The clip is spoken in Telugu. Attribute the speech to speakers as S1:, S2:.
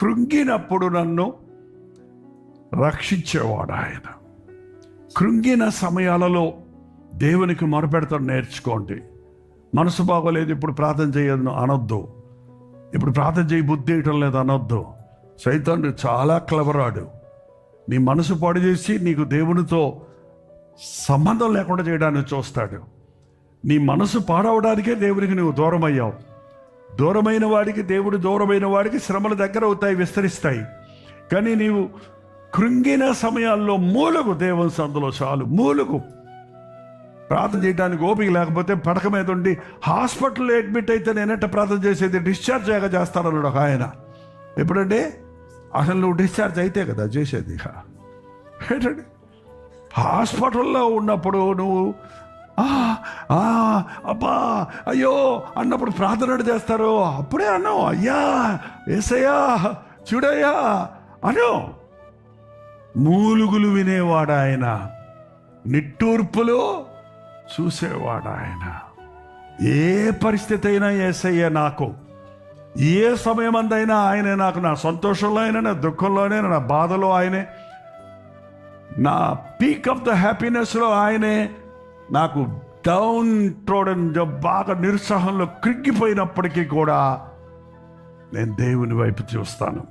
S1: కృంగినప్పుడు నన్ను రక్షించేవాడు ఆయన. కృంగిన సమయాలలో దేవునికి మొరపెడతాను నేర్చుకోండి. మనసు బాగోలేదు, ఇప్పుడు ప్రార్థన చేయను అనొద్దు. ఇప్పుడు ప్రార్థన చేయి, బుద్ధి వేయటం లేదు అనొద్దు. సైతానుడు చాలా క్లవరాడు. నీ మనసు పాడు చేసి నీకు దేవునితో సంబంధం లేకుండా చేయడానికి చూస్తాడు. నీ మనసు పాడవడానికే దేవునికి నువ్వు దూరం అయ్యావు. దూరమైన వాడికి దేవుడు, దూరమైన వాడికి శ్రమల దగ్గర అవుతాయి, విస్తరిస్తాయి. కానీ నీవు కృంగిన సమయాల్లో మూలుగు, దేవుని సందులో చాలు మూలుగు. ప్రార్థన చేయడానికి ఓపిక లేకపోతే పడక మీద ఉండి హాస్పిటల్లో అడ్మిట్ అయితే నేనంటే ప్రార్థన చేసేది, డిశ్చార్జ్ అయ్యాక చేస్తానన్నాడు ఒక ఆయన. ఎప్పుడంటే అసలు నువ్వు డిశ్చార్జ్ అయితే కదా చేసేది. ఏంటండి, హాస్పిటల్లో ఉన్నప్పుడు నువ్వు అబ్బా అయ్యో అన్నప్పుడు ప్రార్థన చేస్తారు. అప్పుడే అన్నావు, అయ్యా ఏసయ్యా చూడయ్యా అను. మూలుగులు వినేవాడు ఆయన, నిట్టూర్పులు చూసేవాడు ఆయన. ఏ పరిస్థితి అయినా యేసయ్య నాకు, ఏ సమయం అందైనా ఆయనే నాకు. నా సంతోషంలో అయినా, నా దుఃఖంలో అయినా, నా బాధలో ఆయనే, నా పీక్ ఆఫ్ ద హ్యాపీనెస్లో ఆయనే, నాకు డౌన్ ట్రోడన్ బాగా నిరుత్సాహంలో కృంగిపోయినప్పటికీ కూడా నేను దేవుని వైపు చూస్తాను.